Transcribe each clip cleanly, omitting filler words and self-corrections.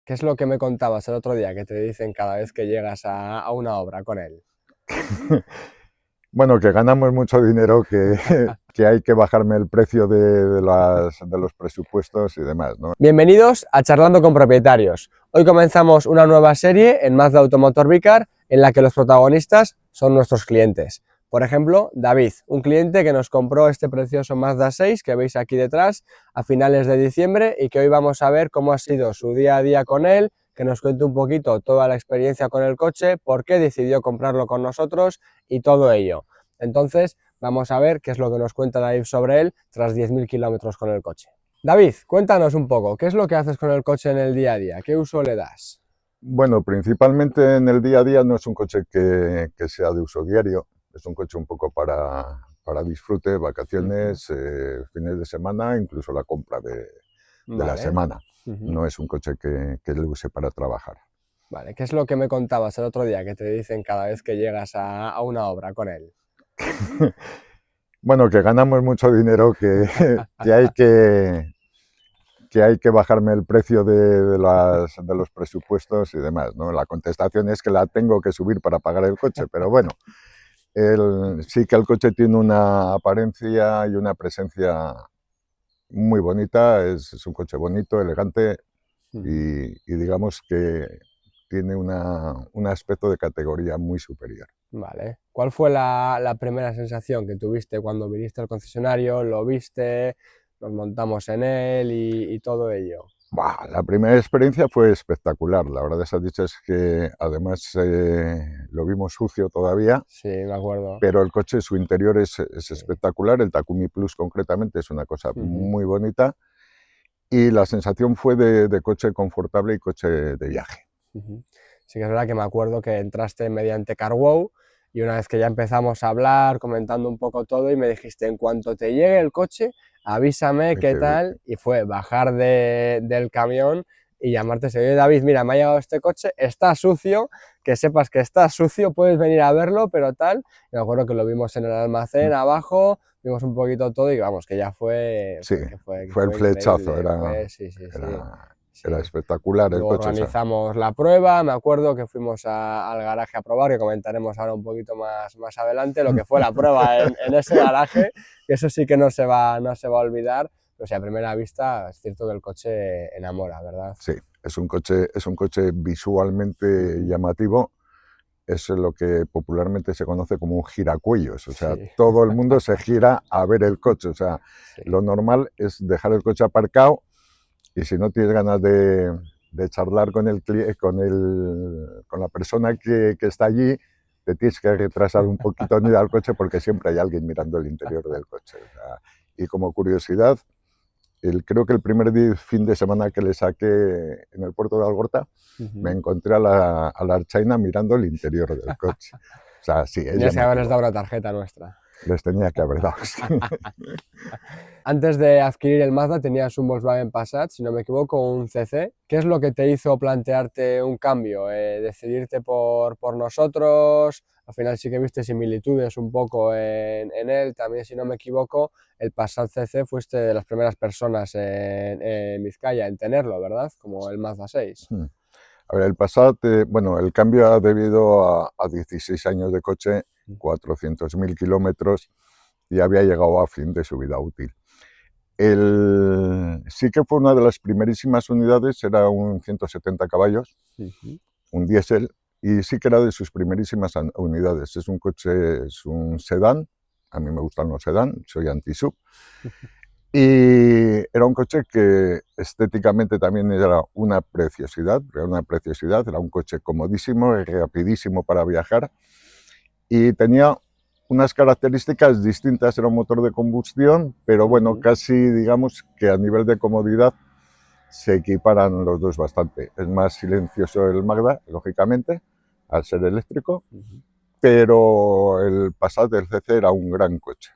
¿Qué es lo que me contabas el otro día que te dicen cada vez que llegas a una obra con él? Bueno, que ganamos mucho dinero, que hay que bajarme el precio de los presupuestos y demás, ¿no? Bienvenidos a Charlando con Propietarios. Hoy comenzamos una nueva serie en Mazda Automotor Vicar en la que los protagonistas son nuestros clientes. Por ejemplo, David, un cliente que nos compró este precioso Mazda 6 que veis aquí detrás a finales de diciembre y que hoy vamos a ver cómo ha sido su día a día con él, que nos cuente un poquito toda la experiencia con el coche, por qué decidió comprarlo con nosotros y todo ello. Entonces, vamos a ver qué es lo que nos cuenta David sobre él tras 10.000 kilómetros con el coche. David, cuéntanos un poco, ¿qué es lo que haces con el coche en el día a día? ¿Qué uso le das? Bueno, principalmente en el día a día no es un coche que sea de uso diario, es un coche un poco para disfrute, vacaciones, fines de semana, incluso la compra de la Vale. semana. No es un coche que le use para trabajar. Vale, ¿qué es lo que me contabas el otro día que te dicen cada vez que llegas a una obra con él? Bueno, que ganamos mucho dinero, que hay que bajarme el precio de los presupuestos y demás, ¿no? La contestación es que la tengo que subir para pagar el coche, pero bueno, sí que el coche tiene una apariencia y una presencia muy bonita, es un coche bonito, elegante y digamos que tiene un aspecto de categoría muy superior. Vale. ¿Cuál fue la primera sensación que tuviste cuando viniste al concesionario, lo viste, nos montamos en él y todo ello? Bah, la primera experiencia fue espectacular. La verdad es que además lo vimos sucio todavía, Sí, me acuerdo. pero el coche, su interior es Sí. espectacular. El Takumi Plus concretamente es una cosa Ujú, muy bonita y la sensación fue de coche confortable y coche de viaje. ujú. Sí que es verdad que me acuerdo que entraste mediante CarWow y una vez que ya empezamos a hablar, comentando un poco todo y me dijiste, en cuanto te llegue el coche, avísame Hay qué que ver. tal, y fue bajar del camión y llamarte, oye David, mira, me ha llegado este coche, está sucio, que sepas que está sucio, puedes venir a verlo, pero tal, y me acuerdo que lo vimos en el almacén abajo, vimos un poquito todo y vamos, que ya Sí, que fue el fue flechazo, increíble, fue, sí, sí, sí, era sí. espectacular el Luego coche. O sea, organizamos la prueba, me acuerdo que fuimos al garaje a probar, que comentaremos ahora un poquito más adelante, lo que fue la prueba en ese garaje, que eso sí que no se va a olvidar, pero sí, a primera vista es cierto que el coche enamora, ¿verdad? sí, es un coche visualmente llamativo. Es lo que popularmente se conoce como un giracuellos, o sea, Sí, todo el mundo se gira a ver el coche, o sea, sí, lo normal es dejar el coche aparcado y si no tienes ganas de charlar con la persona que está allí, te tienes que retrasar un poquito en ir al coche porque siempre hay alguien mirando el interior del coche. O sea, y como curiosidad, creo que el fin de semana que le saqué en el puerto de Algorta, me encontré a la archaina mirando el interior del coche. O sea, sí, es tenías que haberles llamativo. dado una tarjeta nuestra. Les tenía que haber dado. Sí. Antes de adquirir el Mazda tenías un Volkswagen Passat, si no me equivoco, un CC. ¿Qué es lo que te hizo plantearte un cambio? ¿Decidirte por nosotros? Al final sí que viste similitudes un poco en él. También, si no me equivoco, el Passat CC fuiste de las primeras personas en Vizcaya en tenerlo, ¿verdad? Como el Mazda 6. A ver, el Passat, bueno, el cambio ha debido a 16 años de coche, 400.000 kilómetros y había llegado a fin de su vida útil. Sí que fue una de las primerísimas unidades, era un 170 caballos, Ujú. un diésel, y sí que era de sus primerísimas unidades. Es un coche, es un sedán, a mí me gustan los sedán, soy anti-sub, y era un coche que estéticamente también era era un coche comodísimo y rapidísimo para viajar, y tenía unas características distintas, era un motor de combustión, pero bueno, Ujú. casi digamos que a nivel de comodidad se equiparan los dos bastante. Es más silencioso el Magda, lógicamente, al ser eléctrico, Ujú. pero el Passat del CC era un gran coche.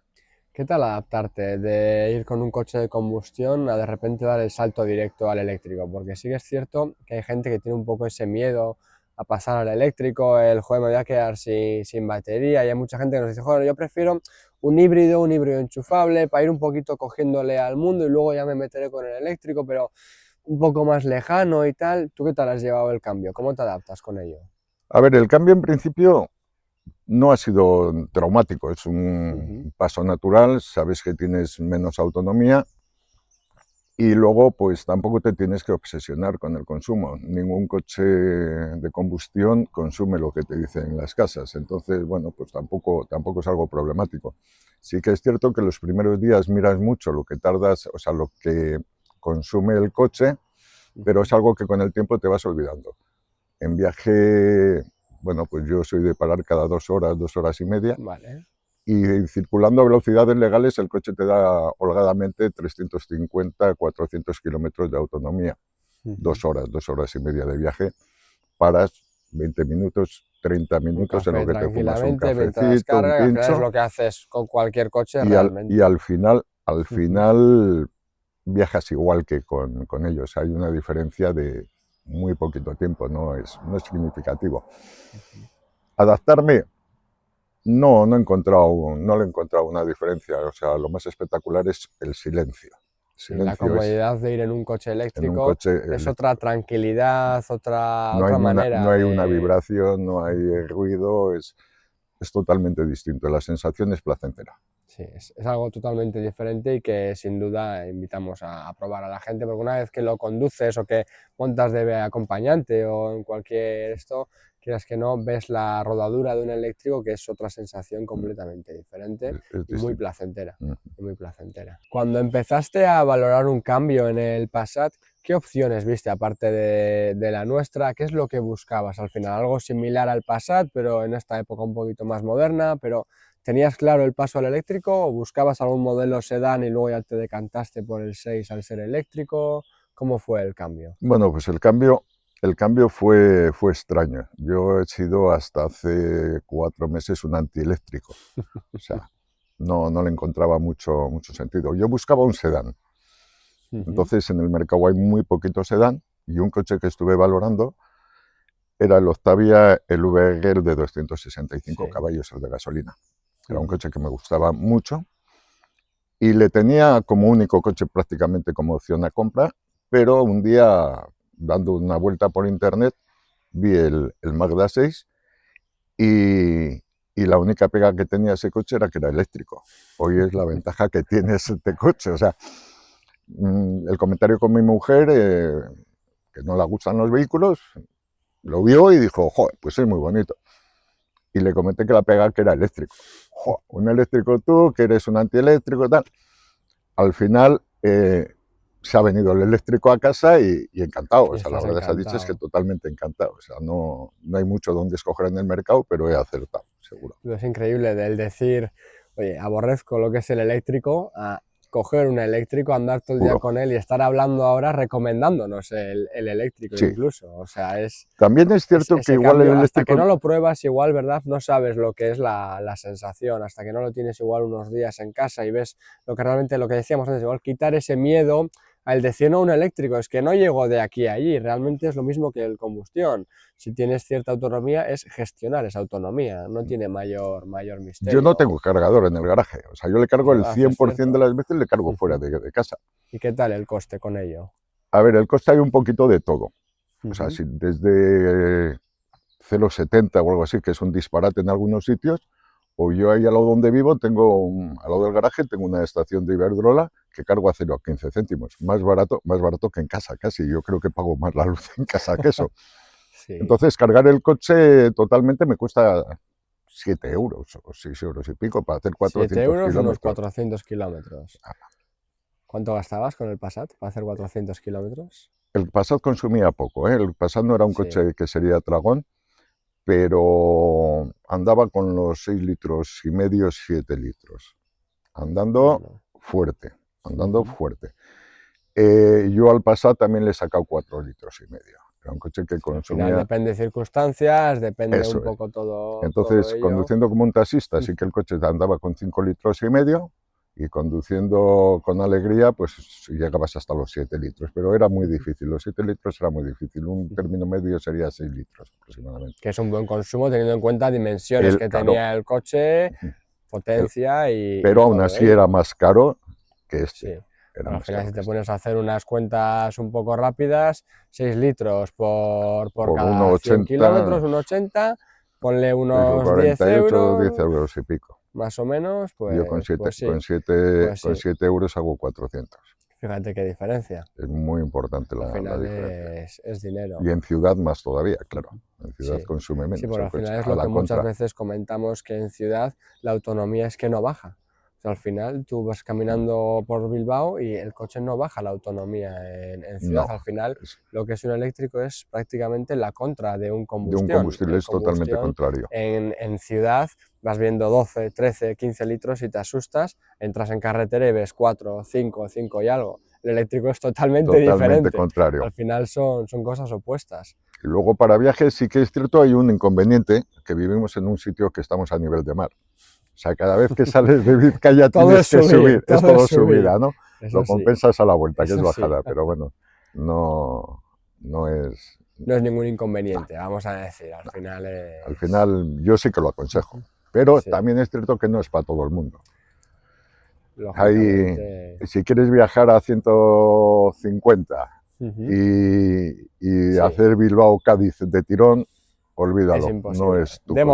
¿Qué tal adaptarte de ir con un coche de combustión a de repente dar el salto directo al eléctrico? Porque sí que es cierto que hay gente que tiene un poco ese miedo a pasar al eléctrico, joder, me voy a quedar sin batería, y hay mucha gente que nos dice, joder, yo prefiero un híbrido enchufable para ir un poquito cogiéndole al mundo y luego ya me meteré con el eléctrico, pero un poco más lejano y tal. ¿Tú qué tal has llevado el cambio? ¿Cómo te adaptas con ello? A ver, el cambio en principio no ha sido traumático, es Ujú. un paso natural, sabes que tienes menos autonomía y luego pues tampoco te tienes que obsesionar con el consumo. Ningún coche de combustión consume lo que te dicen en las casas, entonces bueno, pues tampoco es algo problemático. Sí que es cierto que los primeros días miras mucho lo que tardas, o sea, lo que consume el coche, pero Ujú. es algo que con el tiempo te vas olvidando. En viaje, bueno, pues yo soy de parar cada 2 horas, 2 horas y media, Vale. y circulando a velocidades legales el coche te da holgadamente 350, 400 kilómetros de autonomía. Ujú. 2 horas, 2 horas y media de viaje, paras 20 minutos, 30 Un minutos en lo café que te fumas un tranquilamente mientras cafecito, un carga, que al final es pincho, lo que haces con cualquier coche y realmente. al Ujú. final viajas igual que con ellos. Hay una diferencia de muy poquito tiempo, no es significativo. Ujú. Adaptarme, no le he encontrado una diferencia. O sea, lo más espectacular es el silencio. El Sí, la silencio es comodidad de ir en un coche en un eléctrico coche es otra eléctrico. tranquilidad, otra, No hay, otra no manera hay una de... vibración, no hay Ujú. ruido, es totalmente distinto. La sensación es placentera. Sí, es algo totalmente diferente y que sin duda invitamos a probar a la gente, porque una vez que lo conduces o que montas de acompañante o en cualquier esto, quieras que no, ves la rodadura de un eléctrico, que es otra sensación completamente diferente Es y muy distinto. placentera, Mm. y muy placentera. Cuando empezaste a valorar un cambio en el Passat, ¿qué opciones viste aparte de la nuestra? ¿Qué es lo que buscabas al final? Algo similar al Passat, pero en esta época un poquito más moderna, pero ¿tenías claro el paso al eléctrico o buscabas algún modelo sedán y luego ya te decantaste por el 6 al ser eléctrico? ¿Cómo fue el cambio? Bueno, pues el cambio fue extraño. Yo he sido hasta hace 4 meses un antieléctrico. O sea, no le encontraba mucho sentido. Yo buscaba un sedán. Ujú. Entonces, en el mercado hay muy poquito sedán y un coche que estuve valorando era el Octavia, el VR de 265 Sí. caballos, el de gasolina. Era un Ujú. coche que me gustaba mucho y le tenía como único coche prácticamente como opción a compra, pero un día, dando una vuelta por internet, vi el Mazda 6 y, y la única pega que tenía ese coche era que era eléctrico. Hoy es la ventaja que tiene este coche. O sea, el comentario con mi mujer, que no le gustan los vehículos, lo vio y dijo, joder, pues es muy bonito. Y le comenté que la pega que era eléctrico. Joder, un eléctrico tú, que eres un antieléctrico, tal. Al final se ha venido el eléctrico a casa y encantado. O Y sea, la estás verdad se ha dicho es que encantado. totalmente encantado. O sea, no hay mucho donde escoger en el mercado, pero he acertado, seguro. Es increíble del decir, oye, aborrezco lo que es el eléctrico, a coger un eléctrico, andar todo el día Puro. con él y estar hablando ahora recomendándonos el eléctrico Sí. incluso. O sea, También es cierto que ese igual el cambio, hasta que eléctrico, no lo pruebas igual, ¿verdad? No sabes lo que es la sensación, hasta que no lo tienes igual unos días en casa y ves lo que realmente, lo que decíamos antes, igual quitar ese miedo al decir no un eléctrico, es que no llego de aquí a allí, realmente es lo mismo que el combustión. Si tienes cierta autonomía es gestionar esa autonomía, no tiene mayor yo no misterio. tengo cargador en el garaje. O sea, yo le Es cargo el verdad, es 100% de cierto. las veces, le cargo fuera de casa. ¿Y qué tal el coste con ello? A ver, el coste hay un poquito de todo. O sea, Ujú. si desde 0,70 o algo así, que es un disparate en algunos sitios, o yo ahí al lado donde vivo, al lado del garaje, tengo una estación de Iberdrola que cargo a 0,15 céntimos. Más barato que en casa, casi. Yo creo que pago más la luz en casa que eso. Sí, Entonces, cargar el coche totalmente me cuesta 7 euros o 6 euros y pico para hacer 7 400 euros, unos kilómetros. 400 kilómetros. ¿Cuánto gastabas con el Passat para hacer 400 kilómetros? El Passat consumía poco, ¿eh? El Passat no era un Sí, coche que sería dragón, pero andaba con los 6,5 litros, 7 litros, andando bueno. fuerte, andando Ujú. fuerte. Yo al Passat también le he sacado 4,5 litros. Era un coche que Sí, al final consumía, depende de circunstancias, depende un eso es. poco todo Entonces, ello. conduciendo como un taxista, sí que Ujú. el coche andaba con 5,5 litros, y conduciendo con alegría, pues llegabas hasta los 7 litros, pero era muy Ujú. difícil, los 7 litros era muy difícil, un Ujú. término medio sería 6 litros aproximadamente. Que es un buen consumo teniendo en cuenta dimensiones que Claro, tenía el coche, el- potencia y pero aún todo así era ello. más caro que Sí, este. era Al más final, caro si que te este. pones a hacer unas cuentas un poco rápidas, 6 litros por Por cada 100 kilómetros, 1,80, 1,80, ponle eso, unos 10 48, 10 euros, euros y pico. más o menos, Yo con pues sí, 7, pues con sí. 7 euros hago 400. Fíjate qué diferencia. Es muy importante Al la final diferencia. es dinero. Y en ciudad más todavía, claro. En ciudad Sí, consume sí, menos porque el al coche. final es A lo la que muchas contra, veces comentamos que en ciudad la autonomía es que no baja. O sea, al final tú vas caminando por Bilbao y el coche no baja la autonomía en ciudad. no. Al final Es lo que es un eléctrico es prácticamente la contra de un de un combustión. combustible El es totalmente combustión contrario. en ciudad vas viendo 12, 13, 15 litros y te asustas, entras en carretera y ves 4, 5, 5 y algo. El eléctrico es totalmente Totalmente diferente. contrario. Al final son cosas opuestas. Y luego para viajes sí que es cierto, hay un inconveniente, que vivimos en un sitio que estamos a nivel de mar. O sea, cada vez que sales de Vizcaya Todo tienes es que subir, es todo es todo subir. subida, ¿no? Lo Eso sí, compensas a la vuelta, que es eso sí. bajada, pero bueno, no, no es... No es ningún nah, inconveniente, vamos a decir. Al nah. final Al es... final yo sí que lo aconsejo, Ujú. pero Sí, también es cierto que no es para todo el mundo. Hay, lógicamente. si quieres viajar a 150 Ujú. y Sí, hacer Bilbao-Cádiz de tirón, es olvídalo, no imposible. es tu coche,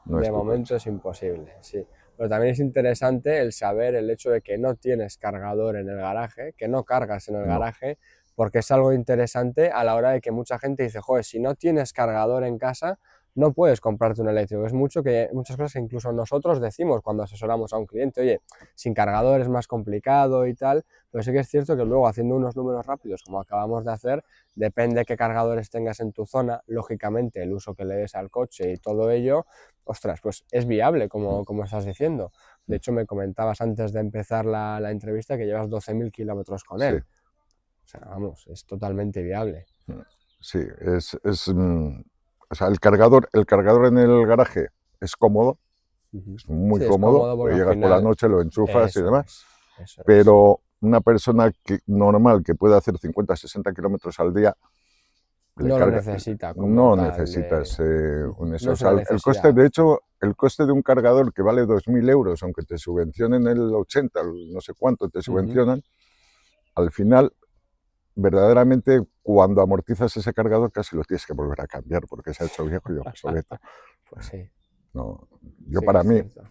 no es De tu coche. momento es imposible, sí. Pero también es interesante el saber el hecho de que no tienes cargador en el garaje, que no cargas en el No, garaje, porque es algo interesante a la hora de que mucha gente dice, joder, si no tienes cargador en casa, no puedes comprarte un eléctrico. Es muchas cosas que incluso nosotros decimos cuando asesoramos a un cliente, oye, sin cargador es más complicado y tal, pero sí que es cierto que luego haciendo unos números rápidos, como acabamos de hacer, depende qué cargadores tengas en tu zona, lógicamente el uso que le des al coche y todo ello, ostras, pues es viable, como estás diciendo. De hecho, me comentabas antes de empezar la entrevista que llevas 12.000 kilómetros con sí, él. O sea, vamos, es totalmente viable. sí, o sea, el cargador en el garaje es cómodo, Ujú. es muy Sí, es cómodo, cómodo porque porque al llegas por la final, noche, lo enchufas y eso demás, es, eso es. pero una persona normal que puede hacer 50, 60 kilómetros al día, le No lo carga, necesita como no tal. necesitas Ujú. un eso. No O es sea, una el coste, necesidad. de hecho, el coste de un cargador que vale 2.000 euros, aunque te subvencionen el 80, no sé cuánto te Ujú. subvencionan, al final, verdaderamente, cuando amortizas ese cargador, casi lo tienes que volver a cambiar porque se ha hecho viejo y obsoleto. Pues sí, No, yo sí que para es mí, cierto.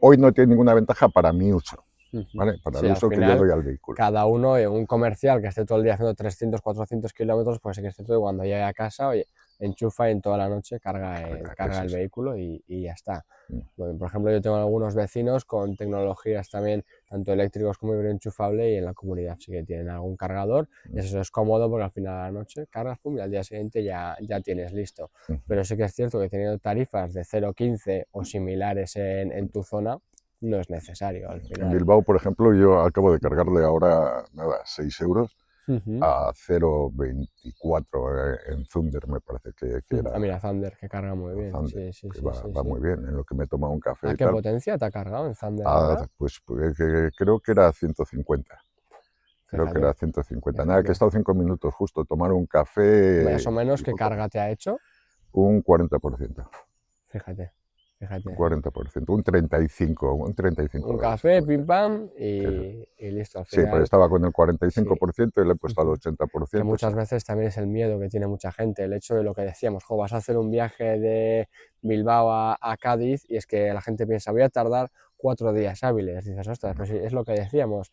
hoy no tiene ninguna ventaja para mi uso, Ujú. ¿vale? Para Sí, el al uso que yo final doy al vehículo. cada uno, un comercial que esté todo el día haciendo 300, 400 kilómetros, pues sí que es cierto que cuando llegue a casa, oye, enchufa y en toda la noche Es carga el eso. vehículo y ya está. Mm. Bueno, por ejemplo, yo tengo algunos vecinos con tecnologías también, tanto eléctricos como hidroenchufable, y en la comunidad sí que tienen algún cargador. Y eso es cómodo porque al final de la noche cargas, pum, y al día siguiente ya tienes listo. Pero sí que es cierto que teniendo tarifas de 0,15 o similares en tu zona, no es necesario al En final. Bilbao, por ejemplo, yo acabo de cargarle ahora, nada, 6 euros Ujú. a 0,24 en Thunder, me parece que era Ah, mira, Thunder, que carga muy bien. Thunder, Sí, sí, que sí, sí, va sí. muy bien, en lo que me toma un café ¿A y qué tal. potencia te ha cargado en Thunder ahora? Pues creo que era 150. Creo que era Fíjate, 150. Nada, que he fíjate. estado 5 minutos justo, tomar un Más café o menos, y ¿qué poco más. carga te ha hecho? Un 40%. Fíjate, Un fíjate. 40%, un 35 Un habrá café, sacado pim ya. pam, Eso. y listo. Al Sí, pero final, estaba con el sí. 45% y le he puesto al Ujú. Que 80%, sí. muchas veces también es el miedo que tiene mucha gente, el hecho de lo que decíamos, jo, vas a hacer un viaje de Bilbao a Cádiz y es que la gente piensa, voy a tardar 4 días hábiles. Dices, ostras, pues sí, es lo que decíamos,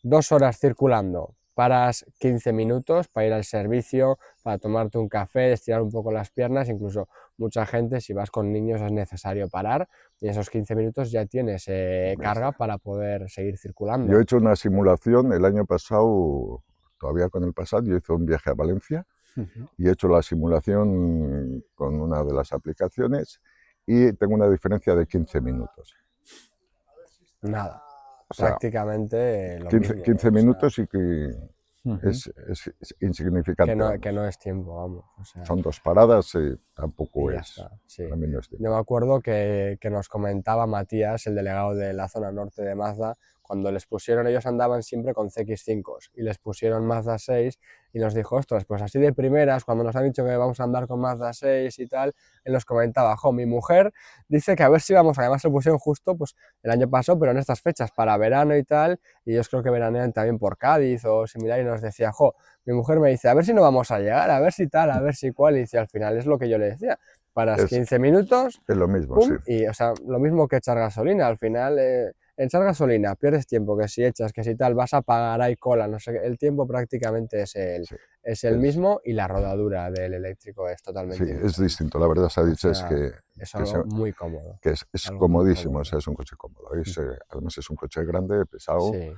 2 horas circulando, paras 15 minutos para ir al servicio, para tomarte un café, estirar un poco las piernas, incluso mucha gente, si vas con niños es necesario parar y en esos 15 minutos ya tienes Ya carga está. para poder seguir Yo he circulando. hecho una simulación el año pasado, todavía con el pasado, yo hice un viaje a Valencia Ujú. y he hecho la simulación con una de las aplicaciones y tengo una diferencia de 15 minutos. Nada, O sea, prácticamente lo 15, mismo, 15 o sea, minutos y que ujú, es insignificante, que vamos. no es tiempo, vamos, o sea, Son 2 paradas y y tampoco ya es, está, sí. para mí no es Yo tiempo. me acuerdo que nos comentaba Matías, el delegado de la zona norte de Mazda, cuando les pusieron, ellos andaban siempre con CX5 y les pusieron Mazda 6 y nos dijo, ostras, pues así de primeras, cuando nos han dicho que vamos a andar con Mazda 6 y tal, él nos comentaba, jo, mi mujer dice que a ver si vamos, además se lo pusieron justo pues el año pasado, pero en estas fechas para verano y tal, y ellos creo que veranean también por Cádiz o similar, y nos decía, jo, mi mujer me dice, a ver si no vamos a llegar, a ver si tal, a ver si cual, y dice, al final es lo que yo le decía, paras Es, 15 minutos, es lo mismo, pum, sí. y o sea, lo mismo que echar gasolina, al final, echar gasolina, pierdes tiempo, que si echas, que si tal, vas a pagar, hay cola, no sé qué, el tiempo prácticamente Sí, es el mismo y la rodadura del eléctrico es sí, totalmente es distinta. distinto. La verdad se ha O dicho es sea, es que, algo muy cómodo, que es algo muy comodísimo, o cómodo. sea, es un coche cómodo. Además es un coche grande, pesado, Sí.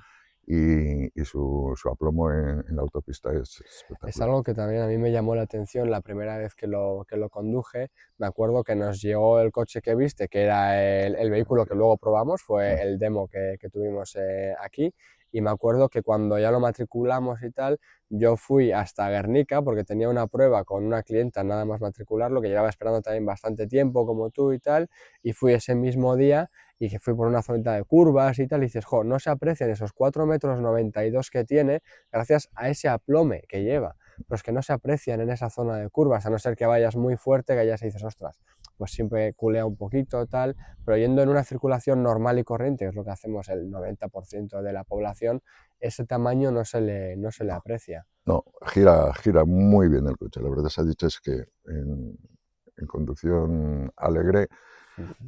y su aplomo en la autopista es Es espectacular. algo que también a mí me llamó la atención la primera vez que lo conduje. Me acuerdo que nos llegó el coche que viste, que era el vehículo que luego probamos, fue el demo que tuvimos aquí. Y me acuerdo que cuando ya lo matriculamos y tal, yo fui hasta Guernica porque tenía una prueba con una clienta nada más matricularlo, que llevaba esperando también bastante tiempo como tú y tal, y fui ese mismo día y que fui por una zonita de curvas y tal, y dices, jo, no se aprecian esos 4,92 m que tiene gracias a ese aplome que lleva, los que no se aprecian en esa zona de curvas, a no ser que vayas muy fuerte, que ya se dices, ostras, pues siempre culea un poquito, tal, pero yendo en una circulación normal y corriente, que es lo que hacemos el 90% de la población, ese tamaño no se le aprecia. No, gira muy bien el coche. La verdad se ha dicho es que en conducción alegre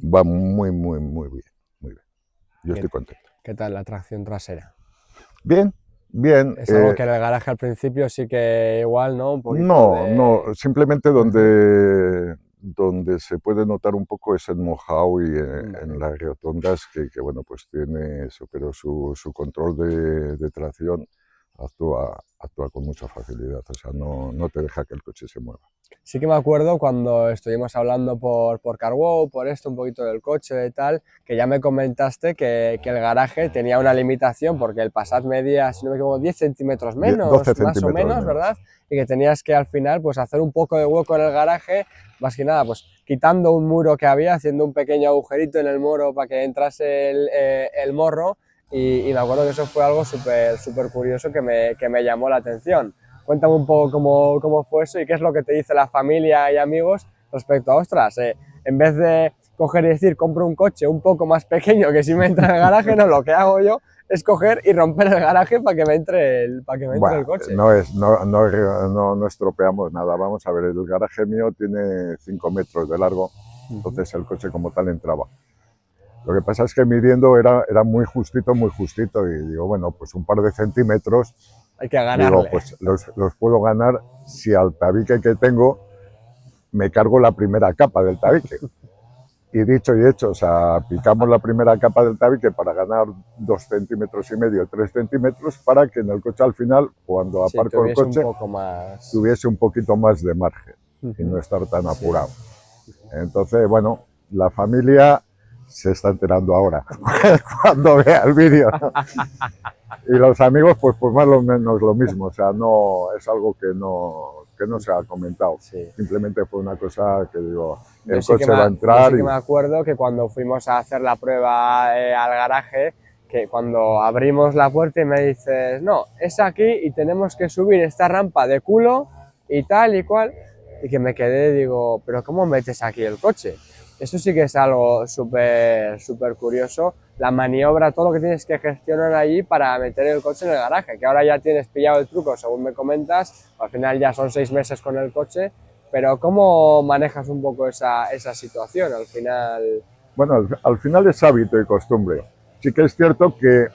va muy, muy, muy bien, muy bien. Yo ¿Qué, estoy contento. qué tal la tracción trasera? Bien, bien. Es algo que en el garaje al principio sí que igual, ¿no? Un poquito No, no, de... simplemente donde se puede notar un poco es el mojado y en Vale. las rotondas que, bueno, pues tiene eso, pero su control de tracción actúa con mucha facilidad, o sea, no te deja que el coche se mueva. Sí que me acuerdo cuando estuvimos hablando por CarWow, por esto, un poquito del coche y tal, que ya me comentaste que el garaje tenía una limitación porque el Passat medía, si no me equivoco, 10 centímetros 12 menos, más o centímetros menos, menos. ¿verdad? Y que tenías que al final pues hacer un poco de hueco en el garaje, más que nada pues quitando un muro que había, haciendo un pequeño agujerito en el muro para que entrase el morro, y me acuerdo que eso fue algo súper curioso que me llamó la atención. Cuéntame un poco cómo fue eso y qué es lo que te dice la familia y amigos respecto a, ostras, en vez de coger y decir, compro un coche un poco más pequeño que si me entra en el garaje, no, lo que hago yo es coger y romper el garaje para que me entre Bueno, el coche. no estropeamos nada. Vamos a ver, el garaje mío tiene 5 metros de largo, entonces el coche como tal entraba. Lo que pasa es que midiendo era muy justito, y digo, bueno, pues un par de centímetros, Hay que digo, ganarle. pues los puedo ganar si al tabique que tengo me cargo la primera capa del tabique. Y dicho y hecho, o sea, picamos la primera capa del tabique para ganar 2,5 centímetros, 3 centímetros, para que en el coche al final, cuando Sí, aparco el tuviese un coche, poco más... tuviese un poquito más de margen y no estar tan apurado. Entonces, bueno, la familia se está enterando ahora, cuando vea el vídeo, ¿no? Y los amigos, pues más o menos lo mismo, o sea, no es algo que no se ha comentado. Sí. Simplemente fue una cosa que digo, Yo el sí que coche va a yo entrar sí que y me acuerdo que cuando fuimos a hacer la prueba al garaje, que cuando abrimos la puerta y me dices, no, es aquí y tenemos que subir esta rampa de culo y tal y cual, y que me quedé, digo, pero ¿cómo metes aquí el coche? Eso sí que es algo súper curioso, la maniobra, todo lo que tienes que gestionar allí para meter el coche en el garaje, que ahora ya tienes pillado el truco, según me comentas, al final ya son 6 meses con el coche, pero ¿cómo manejas un poco esa situación al final? bueno, al final es hábito y costumbre. Sí que es cierto que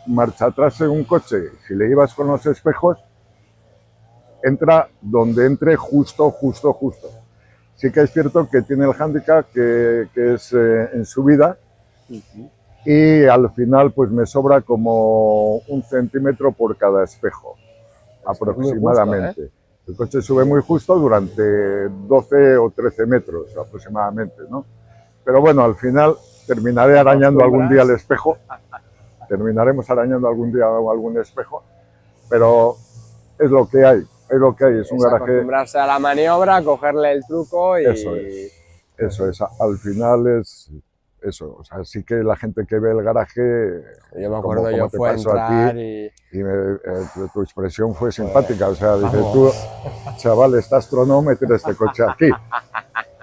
marcha atrás en un coche, si le ibas con los espejos, entra donde entre justo. Sí que es cierto que tiene el hándicap que es en subida, y al final pues me sobra como 1 centímetro por cada espejo, Es muy justo, ¿eh? aproximadamente. El coche sube muy justo durante 12 o 13 metros aproximadamente, ¿no? Pero bueno, al final terminaré arañando algún día el espejo, terminaremos arañando algún día algún espejo, pero es lo que hay, es un Es garaje, acostumbrarse a la maniobra, cogerle el truco eso y... es, eso es, al final eso, o sea, sí que la gente que ve el garaje, Yo me como, acuerdo, como yo te fui a pasó a entrar ti, y... y tu expresión fue simpática, o sea, dices Vamos. tú, chaval, estás tronómetro este coche aquí.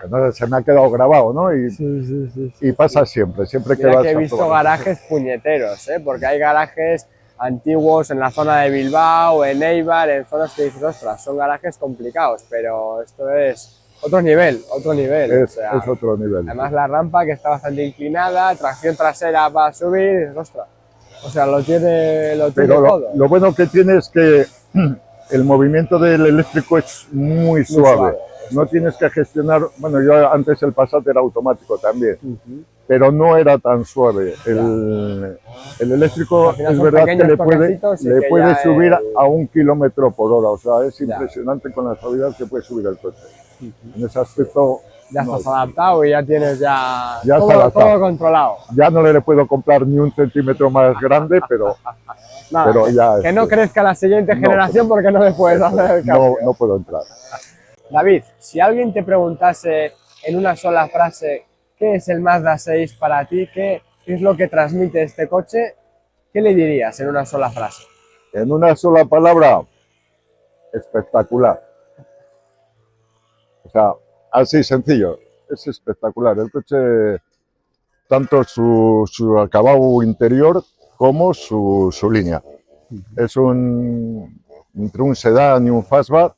Entonces se me ha quedado grabado, ¿no? Y pasa siempre, siempre que Mira vas que he a visto probar. garajes puñeteros, ¿eh? Porque hay garajes antiguos en la zona de Bilbao, en Eibar, en zonas que dices, ostras, son garajes complicados, pero esto es otro nivel, otro nivel. O sea, Es otro nivel. además la rampa que está bastante inclinada, tracción trasera para subir, y dices, ostras, o sea, lo tiene Pero todo. lo bueno que tiene es que el movimiento del eléctrico es muy suave. No tienes que gestionar, bueno, yo antes el Passat era automático también, pero no era tan suave. El eléctrico Al final es son verdad que pequeños le puede toquecitos y que puede ya subir el- a 1 kilómetro por hora, o sea, es Ya. impresionante con la suavidad que puede subir el coche. En ese aspecto Ya no, estás adaptado y ya tienes ya, Ya está todo, adaptado. todo controlado. ya no le puedo comprar ni 1 centímetro más grande, pero Nada, Pero ya, que no crezca la siguiente no, generación porque no le puedes hacer el cambio. no puedo entrar. David, si alguien te preguntase en una sola frase qué es el Mazda 6 para ti, qué es lo que transmite este coche, ¿qué le dirías en una sola frase? En una sola palabra, espectacular. O sea, así sencillo, es espectacular. El coche, tanto su acabado interior como su línea. Es entre un sedán y un fastback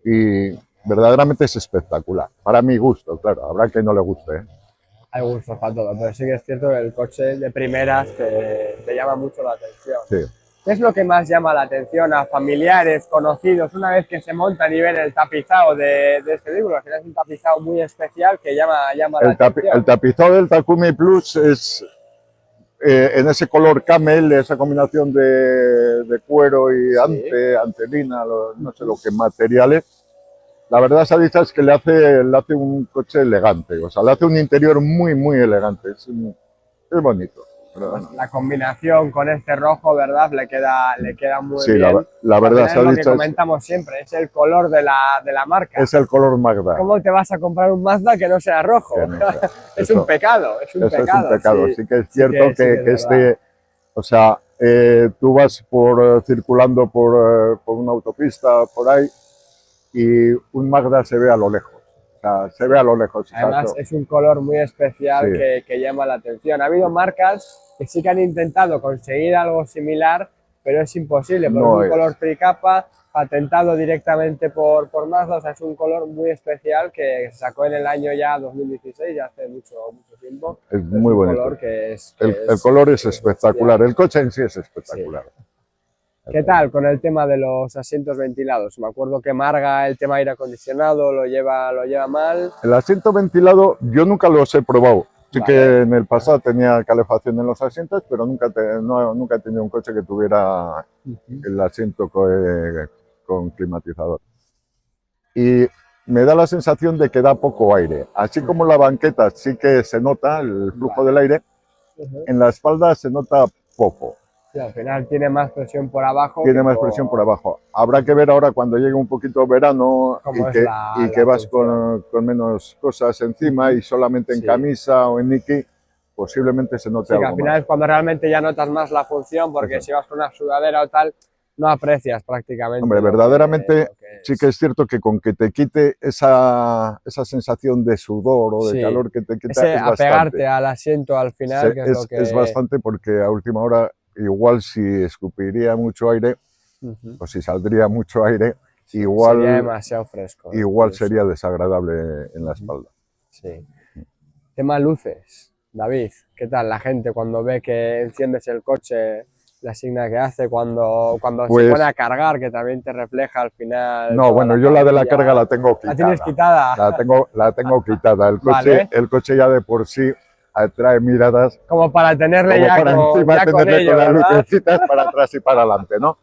y verdaderamente es espectacular. Para mi gusto, claro, habrá que no le guste, ¿eh? Hay gustos para todo, pero sí que es cierto que el coche de primeras te llama mucho la atención. Sí. ¿Qué es lo que más llama la atención a familiares, conocidos, una vez que se montan y ven el tapizado de este vehículo? Al final es un tapizado muy especial que llama la atención. El tapizado del Takumi Plus es en ese color camel, esa combinación de cuero y antelina, no sé lo que materiales. La verdad, esa dicha es que le hace un coche elegante, o sea, le hace un interior muy elegante. Es bonito. Pues la combinación con este rojo, ¿verdad? Le queda muy Sí, bien. la verdad, esa es lo que dicha comentamos siempre, es el color de la marca. es el color Magda. ¿Cómo te vas a comprar un Mazda que no sea rojo? Que no sea. Es Eso, un pecado, es un eso pecado. es un pecado. Sí que es cierto que que o sea, tú vas circulando por una autopista, por ahí, y un Magda se ve a lo lejos. O sea, se ve a lo lejos. Además, es un color muy especial Sí. que llama la atención. Ha habido marcas que sí que han intentado conseguir algo similar, pero es imposible, porque No es un es. color tricapa, patentado directamente por Mazda, o sea, es un color muy especial que se sacó en el año ya 2016, ya hace mucho tiempo. Es muy un bonito. Color que El color es espectacular, el coche en sí es espectacular. Sí. ¿Qué tal con el tema de los asientos ventilados? Me acuerdo que Marga, el tema aire acondicionado, lo lleva mal. El asiento ventilado yo nunca los he probado. Sí que en el pasado tenía calefacción en los asientos, pero nunca he tenido un coche que tuviera el asiento con climatizador. Y me da la sensación de que da poco aire. Así como la banqueta sí que se nota el flujo del aire, en la espalda se nota poco. Sí, al final tiene más presión por abajo. Tiene más presión por abajo. Habrá que ver ahora cuando llegue un poquito verano y que vas con menos cosas encima y solamente en camisa o en Niki, posiblemente se note algo al final más. es cuando realmente ya notas más la función, porque si vas con una sudadera o tal, no aprecias prácticamente. Hombre, verdaderamente sí que es cierto que con que te quite esa sensación de sudor o de calor que te quita es bastante. Apegarte al asiento al final, que es lo que... Es bastante, porque a última hora igual si escupiría mucho aire o si saldría mucho aire, igual sería demasiado fresco. Igual sería desagradable en la espalda. Sí. Tema luces. David, ¿qué tal la gente cuando ve que enciendes el coche, la signa que hace, cuando se pone a cargar, que también te refleja al final? No, bueno, yo la de la carga la tengo quitada. ¿La tienes quitada? La tengo quitada. El coche ya de por sí atrae miradas. Como para tenerle como ya para encima tenerle con las lucecitas para atrás y para adelante, ¿no?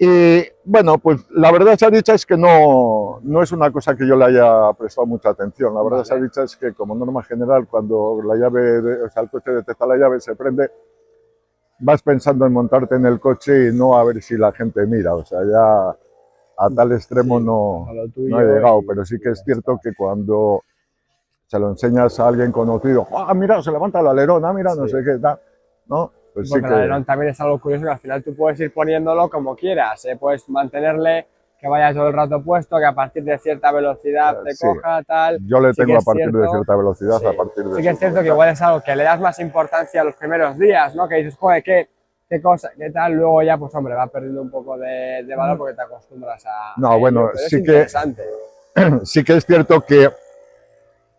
Y bueno, pues la verdad se ha dicho es que no es una cosa que yo le haya prestado mucha atención. La verdad se ha dicho es que como norma general, cuando la llave, o sea, el coche detecta la llave, se prende, vas pensando en montarte en el coche y no a ver si la gente mira. O sea, ya a tal extremo no he llegado, pero sí que es cierto que cuando se lo enseñas a alguien conocido, ¡ah, mira, se levanta el alerón, ah, mira, no Sí. sé qué, tal, ¿no? Pues sí Porque el que, alerón también es algo curioso que al final tú puedes ir poniéndolo como quieras, ¿eh? Puedes mantenerle que vaya todo el rato puesto, que a partir de cierta velocidad te sí, coja, tal. yo le Sí que tengo a es partir de cierto, cierta velocidad, sí, a partir de sí que eso es cierto que comentar. igual es algo que le das más importancia los primeros días, ¿no? Que dices, joder, qué cosa, qué tal, luego ya, pues hombre, va perdiendo un poco de valor porque te acostumbras a No, ello, bueno, pero es interesante. sí que es cierto que,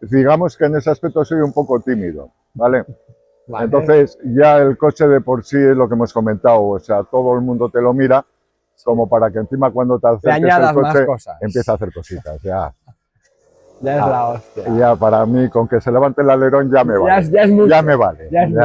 digamos que en ese aspecto soy un poco tímido, ¿vale? Vale, Entonces, ya el coche de por sí es lo que hemos comentado, o sea, todo el mundo te lo mira, sí. como para que encima cuando te Le acerques el añadas más coche empieza a cosas, hacer cositas. Ya, ya es la hostia. ya para mí, con que se levante el alerón ya me vale. Ya es Ya mucho, me vale. ya es mucho.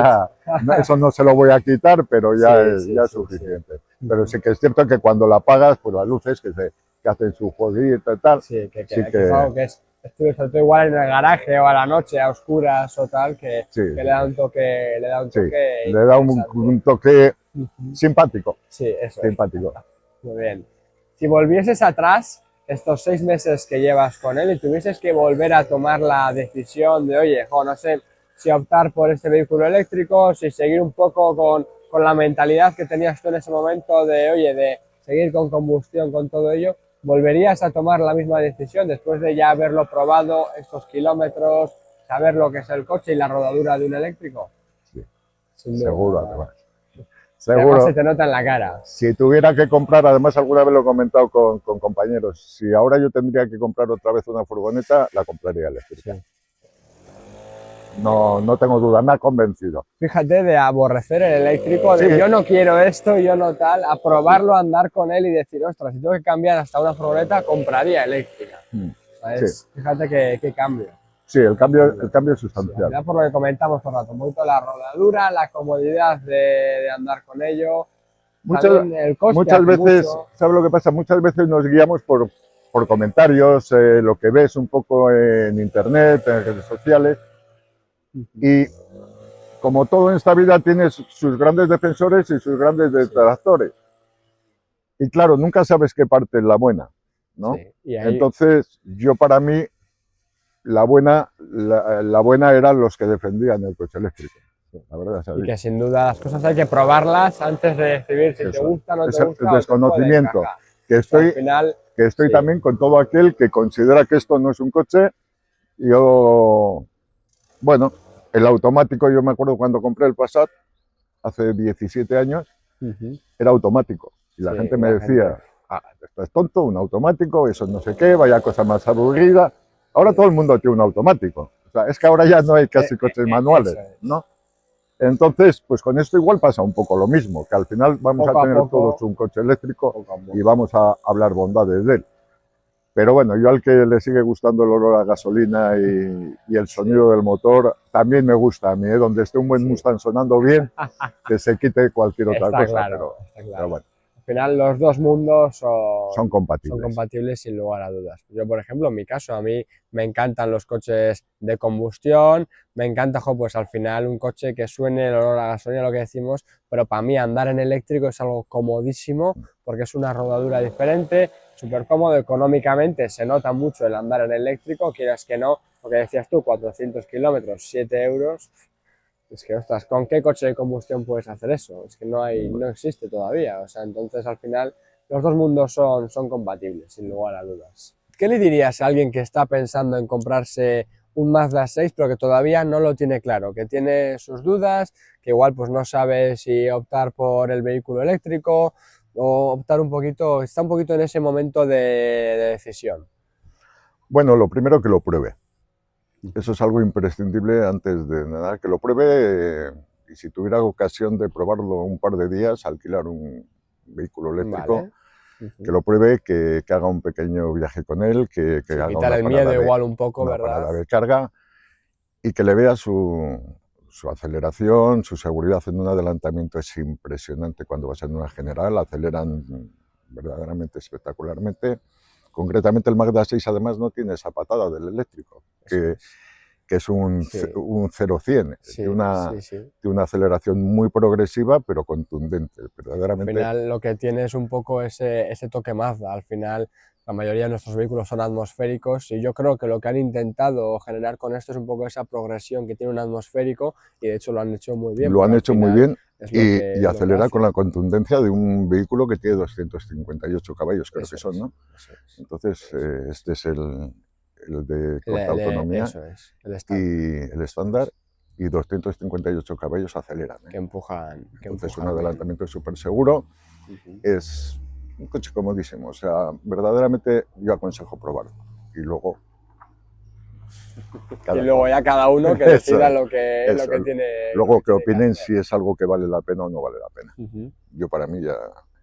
Ya, eso no se lo voy a quitar, pero Sí, ya sí, es sí, sí. suficiente. Pero sí que es cierto que cuando la apagas, pues las luces que hacen su jueguito y tal, Sí, sí que es que algo que es sobre todo igual en el garaje o a la noche, a oscuras o tal, sí, que le da un sí, toque le da interesante. un toque Ujú. simpático, Sí, eso es. simpático. Muy bien. Si volvieses atrás, estos 6 meses que llevas con él, y tuvieses que volver a tomar la decisión de, oye, jo, no sé si optar por este vehículo eléctrico, si seguir un poco con la mentalidad que tenías tú en ese momento de, oye, de seguir con combustión, con todo ello, ¿volverías a tomar la misma decisión después de ya haberlo probado, estos kilómetros, saber lo que es el coche y la rodadura de un eléctrico? Sí, Sin seguro, duda. además. Y además se Seguro. te nota en la cara. Si tuviera que comprar, además alguna vez lo he comentado con compañeros, si ahora yo tendría que comprar otra vez una furgoneta, la compraría eléctrica. Sí. No, no tengo duda, me ha convencido. Fíjate, de aborrecer el eléctrico, Sí, de yo no quiero esto, yo no tal, a probarlo, a andar con él y decir, ostras, si tengo que cambiar hasta una furgoneta, compraría eléctrica. sí, ¿Sabes? Fíjate qué cambio. sí, Qué cambio. el cambio es Sí, al sustancial. final por lo que comentamos todo el rato, un poquito la rodadura, la comodidad de andar con ello, Muchas, también el coste muchas hace veces, mucho. ¿sabes lo que pasa? Muchas veces nos guiamos por comentarios, lo que ves un poco en internet, en redes sociales, y como todo en esta vida tiene sus grandes defensores y sus grandes Sí, detractores. Y claro, nunca sabes qué parte es la buena, sí. ¿no? Y ahí, Entonces, yo para mí, la buena eran los que defendían el coche eléctrico. La verdad es y así. que sin duda las cosas hay que probarlas antes de decidir si te Eso. gusta, no te Es el gusta o te puede desconocimiento. encajar. Que O sea, al estoy, final, que estoy sí. también con todo aquel que considera que esto no es un coche. Yo, bueno, el automático, yo me acuerdo cuando compré el Passat, hace 17 años, Ujú. era automático. Y Sí, la gente y me la gente. decía, ah, estás tonto, un automático, eso no sé qué, vaya cosa más aburrida. Ahora todo el mundo tiene un automático. O sea, es que ahora ya no hay casi coches manuales, Eso es. ¿no? Entonces, pues con esto igual pasa un poco lo mismo, que al final vamos a Poco a tener todos poco, un coche eléctrico poco a y poco. vamos a hablar bondades de él. Pero bueno, yo al que le sigue gustando el olor a gasolina y el Sí, sonido del motor, también me gusta a mí, ¿eh? Donde esté un buen sí. Mustang sonando bien, que se quite cualquier otra Está cosa, claro, está pero claro. bueno, Al final los dos mundos son son compatibles. compatibles sin lugar a dudas. Yo, por ejemplo, en mi caso, a mí me encantan los coches de combustión, me encanta, jo, pues al final un coche que suene el olor a gasolina, lo que decimos, pero para mí andar en eléctrico es algo comodísimo porque es una rodadura diferente, súper cómodo económicamente, se nota mucho el andar en eléctrico, quieras que no, lo que decías tú, 400 kilómetros, 7 euros, es que, ostras, ¿con qué coche de combustión puedes hacer eso? Es que no existe todavía. O sea, entonces al final los dos mundos son compatibles, sin lugar a dudas. ¿Qué le dirías a alguien que está pensando en comprarse un Mazda 6 pero que todavía no lo tiene claro, que tiene sus dudas, que igual pues no sabe si optar por el vehículo eléctrico o optar un poquito, está un poquito en ese momento de decisión? Bueno, lo primero que lo pruebe. Eso es algo imprescindible antes de nada, que lo pruebe y si tuviera ocasión de probarlo un par de días, alquilar un vehículo eléctrico, Vale. que lo pruebe, que haga un pequeño viaje con él, que Sí, haga quitar el miedo igual un poco, una ¿verdad? parada de carga y que le vea su aceleración, su seguridad en un adelantamiento es impresionante cuando vas en una general, aceleran verdaderamente espectacularmente. Concretamente el Mazda 6 además no tiene esa patada del eléctrico, Eso es. que es Sí, un 0-100, sí, sí, sí. de una aceleración muy progresiva pero contundente, Al verdaderamente. final lo que tiene es un poco ese toque Mazda. Al final La mayoría de nuestros vehículos son atmosféricos y yo creo que lo que han intentado generar con esto es un poco esa progresión que tiene un atmosférico y de hecho lo han hecho muy bien. Lo han porque al hecho muy final bien es y lo que acelera hace. con la contundencia de un vehículo que tiene 258 caballos, creo Eso que son, es, ¿no? eso es. Entonces, este es el de corta autonomía Eso es, el y estándar, el estándar, y 258 caballos aceleran, ¿eh? que empujan Entonces, un bien. adelantamiento súper seguro. Ujú. Es un coche comodísimo, o sea, verdaderamente yo aconsejo probarlo. Y luego, Y cada luego cual. ya cada uno que Eso decida es, lo eso. que tiene, Luego que que opinen hacer. si es algo que vale la pena o no vale la pena. Ujú. Yo para mí ya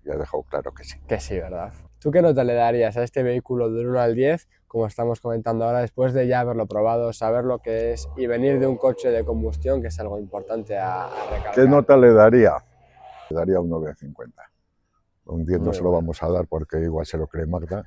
he dejado claro que sí. Que sí, ¿verdad? ¿Tú qué nota le darías a este vehículo del 1 al 10, como estamos comentando ahora, después de ya haberlo probado, saber lo que es y venir de un coche de combustión, que es algo importante a ¿Qué recalcar? nota le daría? Le daría un 9,50. Un 10 no Muy se lo bueno. vamos a dar porque igual se lo cree Magda,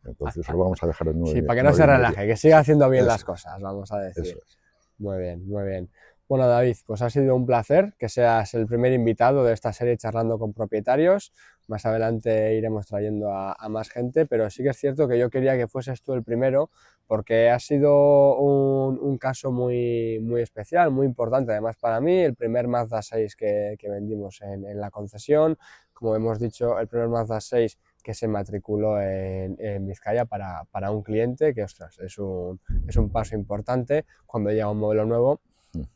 entonces se lo vamos a dejar en Sí, 9, para que no 9 se y medio. relaje, que siga Sí, haciendo bien las eso, cosas, vamos a eso decir. es. Muy bien, muy bien. Bueno, David, pues ha sido un placer que seas el primer invitado de esta serie Charlando con Propietarios. Más adelante iremos trayendo a más gente, pero sí que es cierto que yo quería que fueses tú el primero porque ha sido un caso muy, muy especial, muy importante además para mí, el primer Mazda 6 que vendimos en la concesión. Como hemos dicho, el primer Mazda 6 que se matriculó en Vizcaya para un cliente, que ostras, es un paso importante cuando llega un modelo nuevo.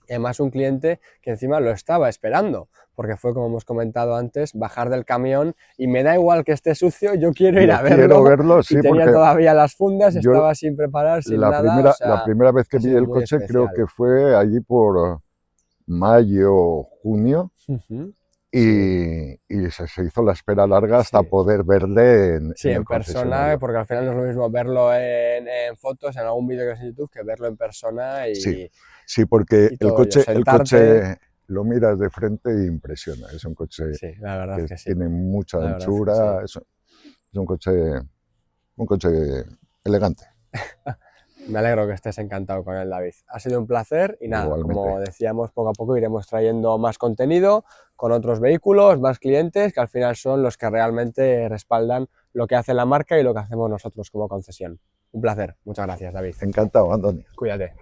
Y además un cliente que encima lo estaba esperando, porque fue, como hemos comentado antes, bajar del camión y me da igual que esté sucio, yo quiero ir Yo a quiero verlo, verlo, y sí, tenía porque todavía las fundas, yo estaba sin preparar, sin nada, o la sea, primera vez que ha vi sido el muy coche creo especial. que fue allí por mayo, junio, Ujú. Sí, y se hizo la espera larga hasta sí. poder verle Sí, en el en persona, concesionario. porque al final no es lo mismo verlo en fotos, en algún vídeo que es en YouTube, que verlo en persona Sí, sí, porque y todo ello. el Sentarte, coche lo miras de frente e impresiona. Es un coche sí, la verdad que que sí, tiene mucha la verdad que sí. anchura, es un coche elegante. Me alegro que estés encantado con él, David. Ha sido un placer y nada, como Igualmente. decíamos, poco a poco iremos trayendo más contenido con otros vehículos, más clientes, que al final son los que realmente respaldan lo que hace la marca y lo que hacemos nosotros como concesión. Un placer. Muchas gracias, David. Encantado, Andoni. Cuídate.